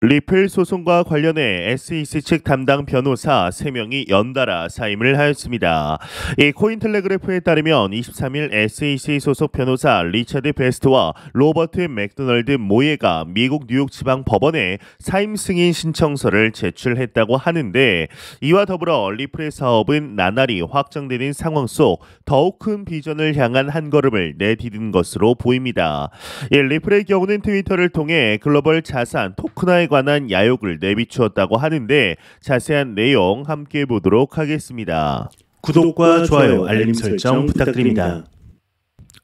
리플 소송과 관련해 SEC 측 담당 변호사 3명이 연달아 사임을 하였습니다. 이 코인텔레그래프에 따르면 23일 SEC 소속 변호사 리처드 베스트와 로버트 맥도널드 모예가 미국 뉴욕 지방 법원에 사임 승인 신청서를 제출했다고 하는데, 이와 더불어 리플의 사업은 나날이 확장되는 상황 속 더욱 큰 비전을 향한 한 걸음을 내디딘 것으로 보입니다. 리플의 경우는 트위터를 통해 글로벌 자산 토큰화에 관한 야욕을 내비추었다고 하는데, 자세한 내용 함께 보도록 하겠습니다. 구독과 좋아요, 알림 설정 부탁드립니다.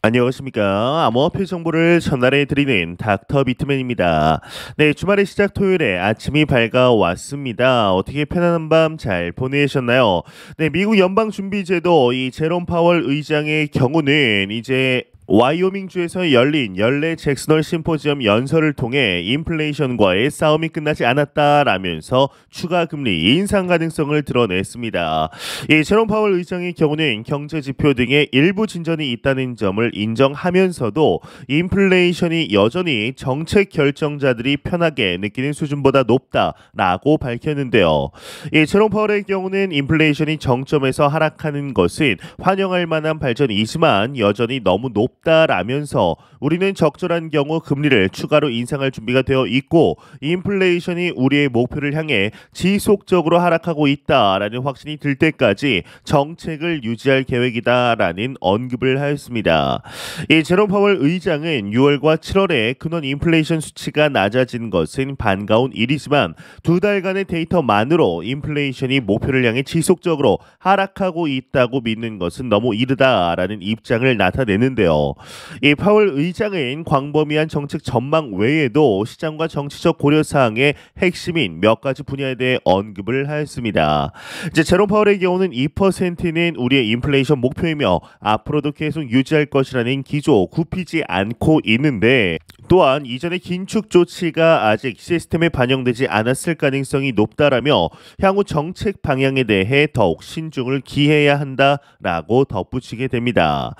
안녕하십니까. 암호화폐 정보를 전달해 드리는 닥터 비트맨입니다. 네, 주말의 시작 토요일에 아침이 밝아왔습니다. 어떻게 편안한 밤 잘 보내셨나요? 네, 미국 연방준비제도 이 제롬 파월 의장의 경우는 이제 와이오밍주에서 열린 연례 잭슨홀 심포지엄 연설을 통해 인플레이션과의 싸움이 끝나지 않았다라면서 추가 금리 인상 가능성을 드러냈습니다. 이 제롬 파월 의장의 경우는 경제 지표 등의 일부 진전이 있다는 점을 인정하면서도 인플레이션이 여전히 정책 결정자들이 편하게 느끼는 수준보다 높다라고 밝혔는데요. 이 제롬 파월의 경우는 인플레이션이 정점에서 하락하는 것은 환영할 만한 발전이지만 여전히 너무 높다라면서 우리는 적절한 경우 금리를 추가로 인상할 준비가 되어 있고 인플레이션이 우리의 목표를 향해 지속적으로 하락하고 있다라는 확신이 들 때까지 정책을 유지할 계획이다라는 언급을 하였습니다. 이 제롬 파월 의장은 6월과 7월에 근원 인플레이션 수치가 낮아진 것은 반가운 일이지만 두 달간의 데이터만으로 인플레이션이 목표를 향해 지속적으로 하락하고 있다고 믿는 것은 너무 이르다라는 입장을 나타내는데요. 이 파월 의장은 광범위한 정책 전망 외에도 시장과 정치적 고려사항의 핵심인 몇 가지 분야에 대해 언급을 하였습니다. 이제 제롬 파월의 경우는 2%는 우리의 인플레이션 목표이며 앞으로도 계속 유지할 것이라는 기조 굽히지 않고 있는데, 또한 이전의 긴축 조치가 아직 시스템에 반영되지 않았을 가능성이 높다라며 향후 정책 방향에 대해 더욱 신중을 기해야 한다라고 덧붙이게 됩니다.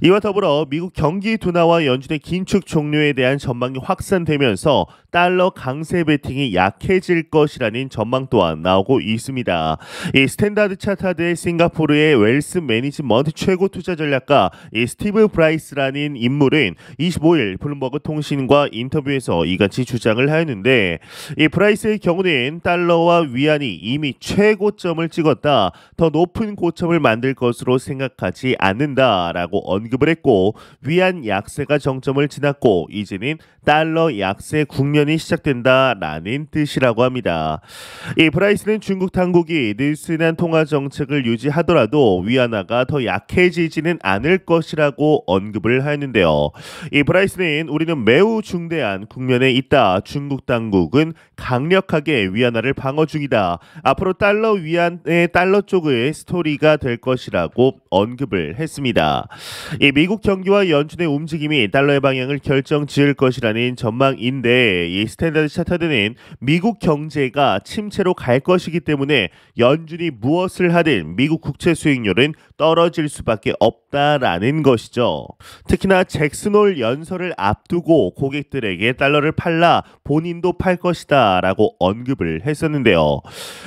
이와 더불어 미국 경기 둔화와 연준의 긴축 종료에 대한 전망이 확산되면서 달러 강세 베팅이 약해질 것이라는 전망 또한 나오고 있습니다. 이 스탠다드 차타드의 싱가포르의 웰스 매니지먼트 최고 투자 전략가 이 스티브 브라이스라는 인물은 25일 블룸버그 통신과 인터뷰에서 이같이 주장을 하였는데, 이 브라이스의 경우는 달러와 위안이 이미 최고점을 찍었다, 더 높은 고점을 만들 것으로 생각하지 않는다라고 언급을 했고, 위안 약세가 정점을 지났고 이제는 달러 약세 국면이 시작된다라는 뜻이라고 합니다. 이 브라이스는 중국 당국이 느슨한 통화 정책을 유지하더라도 위안화가 더 약해지지는 않을 것이라고 언급을 하였는데요. 이 브라이스는 우리는 매우 중대한 국면에 있다. 중국 당국은 강력하게 위안화를 방어 중이다. 앞으로 달러 위안의 달러 쪽의 스토리가 될 것이라고 언급을 했습니다. 이 미국 경기와 연준의 움직임이 달러의 방향을 결정지을 것이라는 전망인데, 이 스탠다드 차타드는 미국 경제가 침체로 갈 것이기 때문에 연준이 무엇을 하든 미국 국채 수익률은 떨어질 수밖에 없다라는 것이죠. 특히나 잭슨홀 연설을 앞두고 고객들에게 달러를 팔라 본인도 팔 것이다 라고 언급을 했었는데요.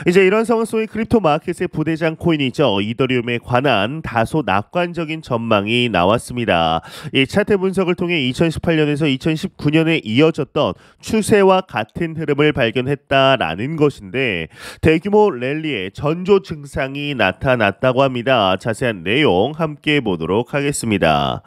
이제 이런 상황 속의 크립토 마켓의 부대장 코인이죠. 이더리움에 관한 다소 낙관적인 전망이 나왔습니다. 이 차트 분석을 통해 2018년에서 2019년에 이어졌던 추세와 같은 흐름을 발견했다라는 것인데, 대규모 랠리에 전조 증상이 나타났다고 합니다. 자세한 내용 함께 보도록 하겠습니다.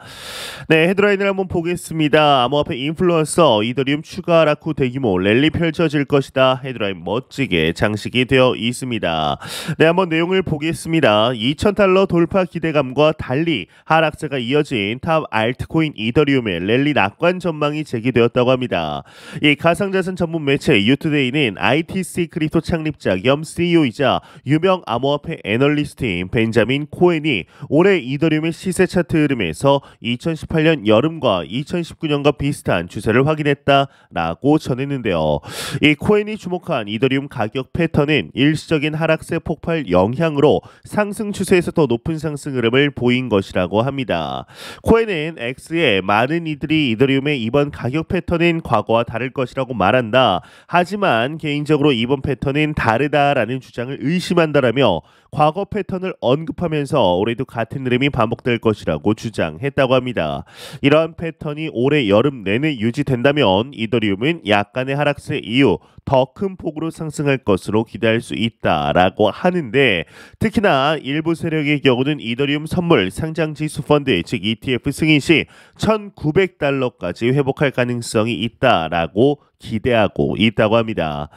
네, 헤드라인을 한번 보겠습니다. 암호화폐 인플루언서 이더리움 추가 하락 후 대규모 랠리 펼쳐질 것이다. 헤드라인 멋지게 장식이 되어 있습니다. 네, 한번 내용을 보겠습니다. 2,000달러 돌파 기대감과 달리 하락세가 이어진 탑 알트코인 이더리움의 랠리 낙관 전망이 제기되었다고 합니다. 이 가상자산 전문 매체 유투데이는 ITC 크립토 창립자 겸 CEO이자 유명 암호화폐 애널리스트인 벤자민 코엔이 올해 이더리움의 시세 차트 흐름에서 2018년 여름과 2019년과 비슷한 듯한 추세를 확인했다라고 전했는데요. 이 코엔이 주목한 이더리움 가격 패턴은 일시적인 하락세 폭발 영향으로 상승 추세에서 더 높은 상승 흐름을 보인 것이라고 합니다. 코엔은 X에 많은 이들이 이더리움의 이번 가격 패턴은 과거와 다를 것이라고 말한다. 하지만 개인적으로 이번 패턴은 다르다라는 주장을 의심한다라며 과거 패턴을 언급하면서 올해도 같은 흐름이 반복될 것이라고 주장했다고 합니다. 이러한 패턴이 올해 여름 내내 유지된다면 이더리움은 약간의 하락세 이후 더 큰 폭으로 상승할 것으로 기대할 수 있다라고 하는데, 특히나 일부 세력의 경우는 이더리움 선물 상장지수 펀드 즉 ETF 승인 시 1,900달러까지 회복할 가능성이 있다라고 기대하고 있다고 합니다.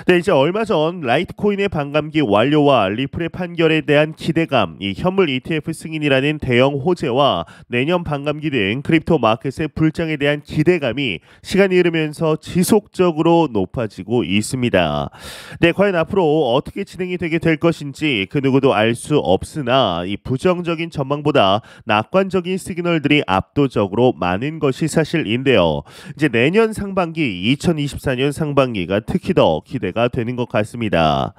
네, 이제 얼마 전 라이트코인의 반감기 완료와 리플의 판결에 대한 기대감, 이 현물 ETF 승인이라는 대형 호재와 내년 반감기 등 크립토 마켓의 불장에 대한 기대감이 시간이 흐르면서 지속적으로 높아지고 있습니다. 네, 과연 앞으로 어떻게 진행이 되게 될 것인지 그 누구도 알 수 없으나 이 부정적인 전망보다 낙관적인 시그널들이 압도적으로 많은 것이 사실인데요. 이제 내년 상반기 2024년 상반기가 특히 더 기대가 되는 것 같습니다.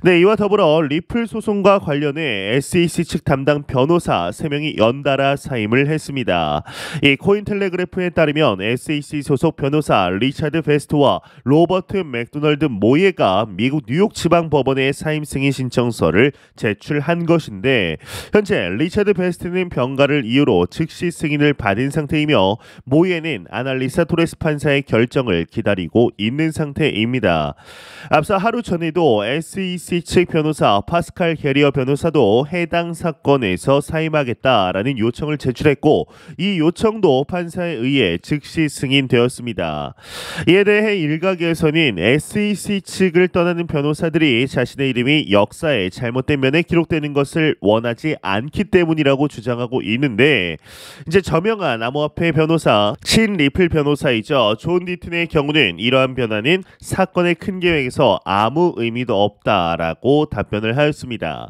네, 이와 더불어 리플 소송과 관련해 SEC 측 담당 변호사 3명이 연달아 사임을 했습니다. 이 코인텔레그래프에 따르면 SEC 소속 변호사 리차드 베스트와 로버트 맥도널드 모예가 미국 뉴욕 지방법원에 사임 승인 신청서를 제출한 것인데, 현재 리차드 베스트는 병가를 이유로 즉시 승인을 받은 상태이며 모예는 아날리사 토레스 판사의 결정을 기다리고 있는 상태입니다. 앞서 하루 전에도 SEC 측 변호사 파스칼 게리어 변호사도 해당 사건에서 사임하겠다라는 요청을 제출했고, 이 요청도 판사에 의해 즉시 승인되었습니다. 이에 대해 일각에서는 SEC 측을 떠나는 변호사들이 자신의 이름이 역사에 잘못된 면에 기록되는 것을 원하지 않기 때문이라고 주장하고 있는데, 이제 저명한 암호화폐 변호사 신 리플 변호사이죠. 존 디튼의 경우는 이러한 변화는 사건의 큰 계획에서 아무 의미도 없다라고 답변을 하였습니다.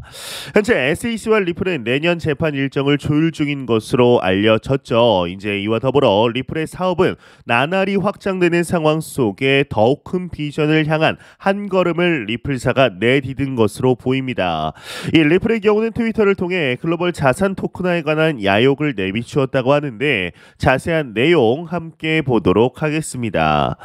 현재 SEC와 리플은 내년 재판 일정을 조율 중인 것으로 알려졌죠. 이제 이와 더불어 리플의 사업은 나날이 확장되는 상황 속에 더욱 큰 비전을 향한 한 걸음을 리플사가 내디딘 것으로 보입니다. 이 리플의 경우는 트위터를 통해 글로벌 자산 토큰화에 관한 야욕을 내비추었다고 하는데, 자세한 내용 함께 보도록 하겠습니다.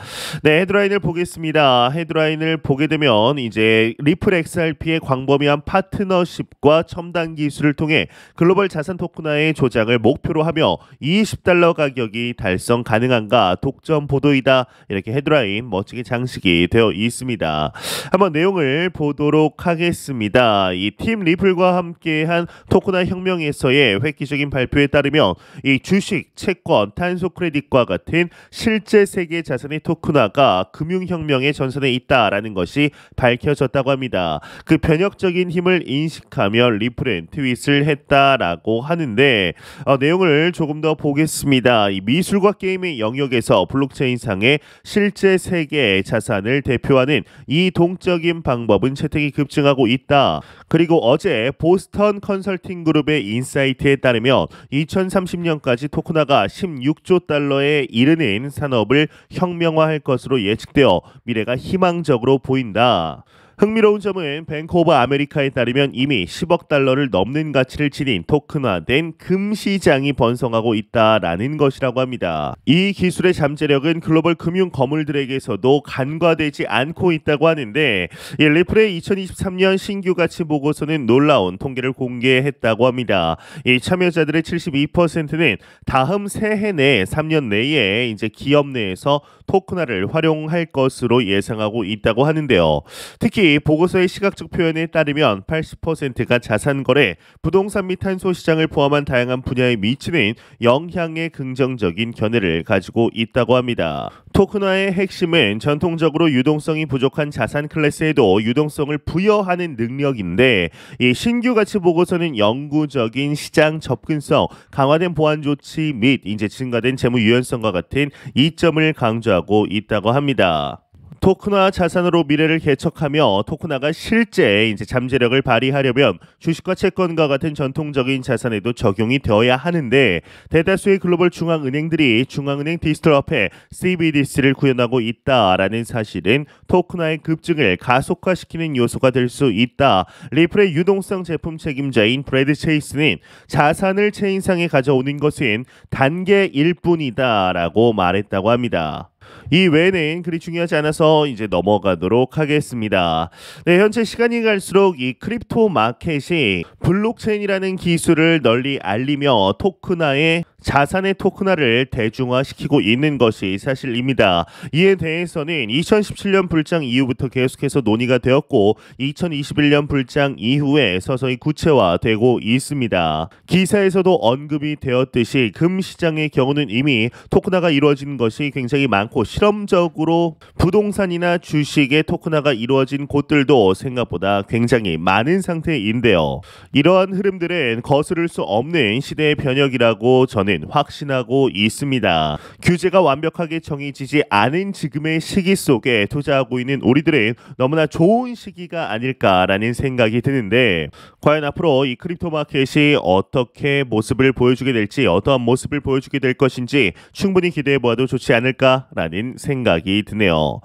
네, 헤드라인을 보겠습니다. 헤드라인을 보게 되면 이제 리플 XRP의 광범위한 파트너십과 첨단 기술을 통해 글로벌 자산 토큰화의 조장을 목표로 하며 20달러 가격이 달성 가능한가 독점 보도이다, 이렇게 헤드라인 멋지게 장식이 되어 있습니다. 한번 내용을 보도록 하겠습니다. 이 팀 리플과 함께한 토큰화 혁명에서의 획기적인 발표에 따르면 이 주식, 채권, 탄소 크레딧과 같은 실제 세계 자산의 토큰화가 금융혁명의 전선에 있다라는 것이 밝혀졌다고 합니다. 그 변혁적인 힘을 인식하며 리플은 트윗을 했다라고 하는데, 내용을 조금 더 보겠습니다. 이 미술과 게임의 영역에서 블록체인상의 실제 세계의 자산을 대표하는 이 동적인 방법은 채택이 급증하고 있다. 그리고 어제 보스턴 컨설팅 그룹의 인사이트에 따르면 2030년까지 토큰화가 16조 달러에 이르는 산업을 혁명화할 것으로 예측되어 미래가 희망적으로 보인다. 흥미로운 점은 뱅크 오브 아메리카에 따르면 이미 10억 달러를 넘는 가치를 지닌 토큰화된 금 시장이 번성하고 있다라는 것이라고 합니다. 이 기술의 잠재력은 글로벌 금융 거물들에게서도 간과되지 않고 있다고 하는데, 이 리플의 2023년 신규 가치 보고서는 놀라운 통계를 공개했다고 합니다. 이 참여자들의 72%는 다음 새해 내 3년 내에 이제 기업 내에서 토큰화를 활용할 것으로 예상하고 있다고 하는데요. 특히 보고서의 시각적 표현에 따르면 80%가 자산거래, 부동산 및 탄소 시장을 포함한 다양한 분야에 미치는 영향에 긍정적인 견해를 가지고 있다고 합니다. 토큰화의 핵심은 전통적으로 유동성이 부족한 자산 클래스에도 유동성을 부여하는 능력인데, 이 신규 가치 보고서는 영구적인 시장 접근성, 강화된 보안 조치 및 이제 증가된 재무 유연성과 같은 이점을 강조하고 있다고 합니다. 토크나 자산으로 미래를 개척하며 토크나가 실제 이제 잠재력을 발휘하려면 주식과 채권과 같은 전통적인 자산에도 적용이 되어야 하는데 대다수의 글로벌 중앙은행들이 중앙은행 디지털 화폐 CBDC를 구현하고 있다라는 사실은 토크나의 급증을 가속화시키는 요소가 될 수 있다. 리플의 유동성 제품 책임자인 브래드 체이스는 자산을 체인상에 가져오는 것은 단계일 뿐이다라고 말했다고 합니다. 이 외에는 그리 중요하지 않아서 이제 넘어가도록 하겠습니다. 네, 현재 시간이 갈수록 이 크립토 마켓이 블록체인이라는 기술을 널리 알리며 토크나의 자산의 토크나를 대중화시키고 있는 것이 사실입니다. 이에 대해서는 2017년 불장 이후부터 계속해서 논의가 되었고 2021년 불장 이후에 서서히 구체화되고 있습니다. 기사에서도 언급이 되었듯이 금시장의 경우는 이미 토크나가 이루어진 것이 굉장히 많고 실험적으로 부동산이나 주식의 토크나가 이루어진 곳들도 생각보다 굉장히 많은 상태인데요. 이러한 흐름들은 거스를 수 없는 시대의 변혁이라고 저는 확신하고 있습니다. 규제가 완벽하게 정해지지 않은 지금의 시기 속에 투자하고 있는 우리들은 너무나 좋은 시기가 아닐까라는 생각이 드는데 과연 앞으로 이 크립토 마켓이 어떻게 모습을 보여주게 될지 어떠한 모습을 보여주게 될 것인지 충분히 기대해 보아도 좋지 않을까라는 생각이 드네요.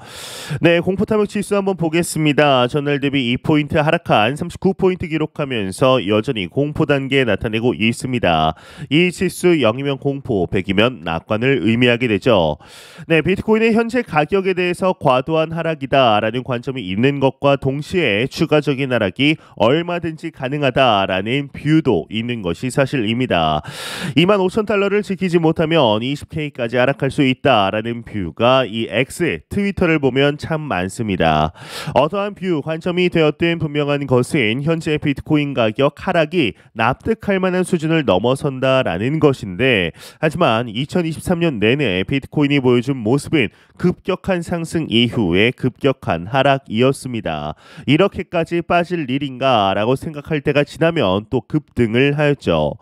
네, 공포탐욕 지수 한번 보겠습니다. 전날 대비 2포인트 하락한 39포인트 기록하면서 여전히 공포 단계에 나타내고 있습니다. 이 지수 0이면 공포, 100이면 낙관을 의미하게 되죠. 네, 비트코인의 현재 가격에 대해서 과도한 하락이다라는 관점이 있는 것과 동시에 추가적인 하락이 얼마든지 가능하다라는 뷰도 있는 것이 사실입니다. 25,000달러를 지키지 못하면 20K까지 하락할 수 있다라는 뷰가 이 X 트위터를 보면 참 많습니다. 어떠한 뷰 관점이 되었든 분명한 것은 현재 비트코인 가격 하락이 납득할 만한 수준을 넘어선다라는 것인데 하지만 2023년 내내 비트코인이 보여준 모습은 급격한 상승 이후에 급격한 하락이었습니다. 이렇게까지 빠질 일인가 라고 생각할 때가 지나면 또 급등을 하였죠.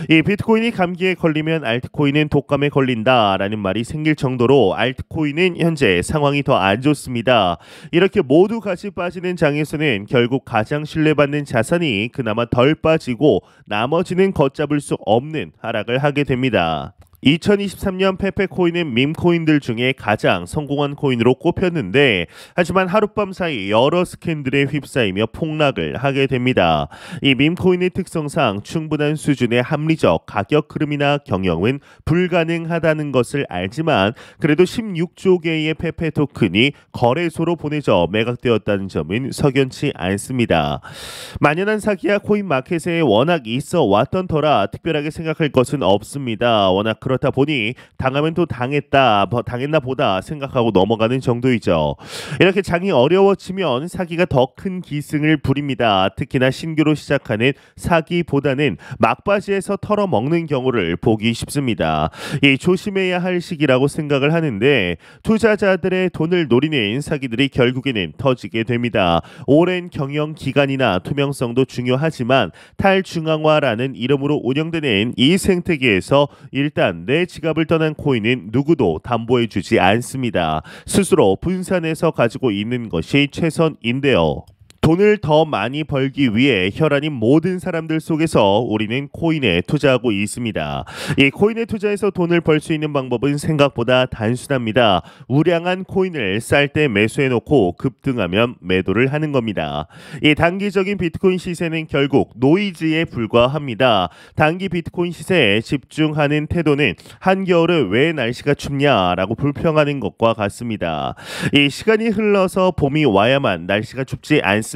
이 비트코인이 감기에 걸리면 알트코인은 독감에 걸린다라는 말이 생길 정도로 알트코인은 현재 상황이 더 안 좋습니다. 이렇게 모두 같이 빠지는 장에서는 결국 가장 신뢰받는 자산이 그나마 덜 빠지고 나머지는 걷잡을 수 없는 하락을 하게 됩니다. 2023년 페페코인은 밈코인들 중에 가장 성공한 코인으로 꼽혔는데 하지만 하룻밤 사이 여러 스캔들에 휩싸이며 폭락을 하게 됩니다. 이 밈코인의 특성상 충분한 수준의 합리적 가격 흐름이나 경영은 불가능하다는 것을 알지만 그래도 16조 개의 페페 토큰이 거래소로 보내져 매각되었다는 점은 석연치 않습니다. 만연한 사기야 코인 마켓에 워낙 있어 왔던 터라 특별하게 생각할 것은 없습니다. 워낙 그렇다 보니 당하면 또 당했나 보다 생각하고 넘어가는 정도이죠. 이렇게 장이 어려워지면 사기가 더 큰 기승을 부립니다. 특히나 신규로 시작하는 사기보다는 막바지에서 털어먹는 경우를 보기 쉽습니다. 이 조심해야 할 시기라고 생각을 하는데 투자자들의 돈을 노리는 사기들이 결국에는 터지게 됩니다. 오랜 경영 기간이나 투명성도 중요하지만 탈중앙화라는 이름으로 운영되는 이 생태계에서 일단 내 지갑을 떠난 코인은 누구도 담보해주지 않습니다. 스스로 분산해서 가지고 있는 것이 최선인데요. 돈을 더 많이 벌기 위해 혈안인 모든 사람들 속에서 우리는 코인에 투자하고 있습니다. 이 코인에 투자해서 돈을 벌 수 있는 방법은 생각보다 단순합니다. 우량한 코인을 쌀 때 매수해놓고 급등하면 매도를 하는 겁니다. 이 단기적인 비트코인 시세는 결국 노이즈에 불과합니다. 단기 비트코인 시세에 집중하는 태도는 한겨울에 왜 날씨가 춥냐라고 불평하는 것과 같습니다. 이 시간이 흘러서 봄이 와야만 날씨가 춥지 않습니다.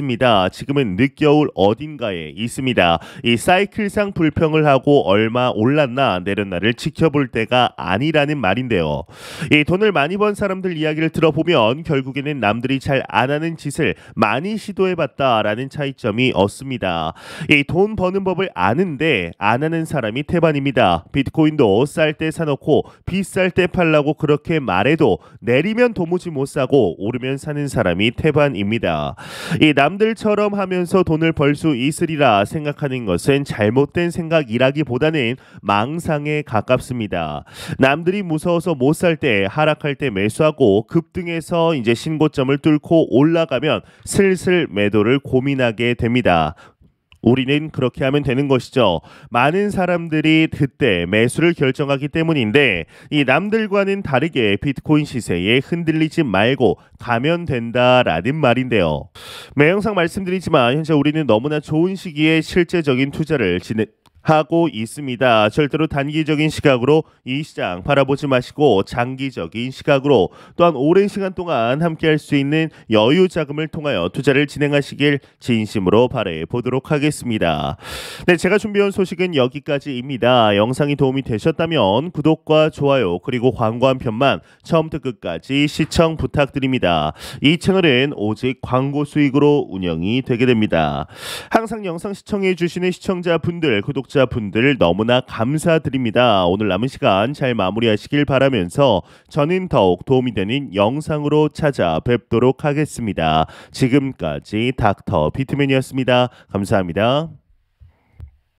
지금은 늦겨울 어딘가에 있습니다. 이 사이클상 불평을 하고 얼마 올랐나 내렸나를 지켜볼 때가 아니라는 말인데요. 이 돈을 많이 번 사람들 이야기를 들어보면 결국에는 남들이 잘 안 하는 짓을 많이 시도해봤다라는 차이점이 없습니다. 이 돈 버는 법을 아는데 안 하는 사람이 태반입니다. 비트코인도 쌀 때 사놓고 비쌀 때 팔라고 그렇게 말해도 내리면 도무지 못 사고 오르면 사는 사람이 태반입니다. 이 남들처럼 하면서 돈을 벌 수 있으리라 생각하는 것은 잘못된 생각이라기보다는 망상에 가깝습니다. 남들이 무서워서 못 살 때, 하락할 때 매수하고 급등해서 이제 신고점을 뚫고 올라가면 슬슬 매도를 고민하게 됩니다. 우리는 그렇게 하면 되는 것이죠. 많은 사람들이 그때 매수를 결정하기 때문인데 이 남들과는 다르게 비트코인 시세에 흔들리지 말고 가면 된다라는 말인데요. 매 영상 말씀드리지만 현재 우리는 너무나 좋은 시기에 실제적인 투자를 하고 있습니다. 절대로 단기적인 시각으로 이 시장 바라보지 마시고 장기적인 시각으로 또한 오랜 시간 동안 함께할 수 있는 여유 자금을 통하여 투자를 진행하시길 진심으로 바라해 보도록 하겠습니다. 네, 제가 준비한 소식은 여기까지입니다. 영상이 도움이 되셨다면 구독과 좋아요 그리고 광고 한 편만 처음부터 끝까지 시청 부탁드립니다. 이 채널은 오직 광고 수익으로 운영이 되게 됩니다. 항상 영상 시청해 주시는 시청자분들, 구독자분들 너무나 감사드립니다. 오늘 남은 시간 잘 마무리하시길 바라면서 저는 더욱 도움이 되는 영상으로 찾아뵙도록 하겠습니다. 지금까지 닥터 비트맨이었습니다. 감사합니다.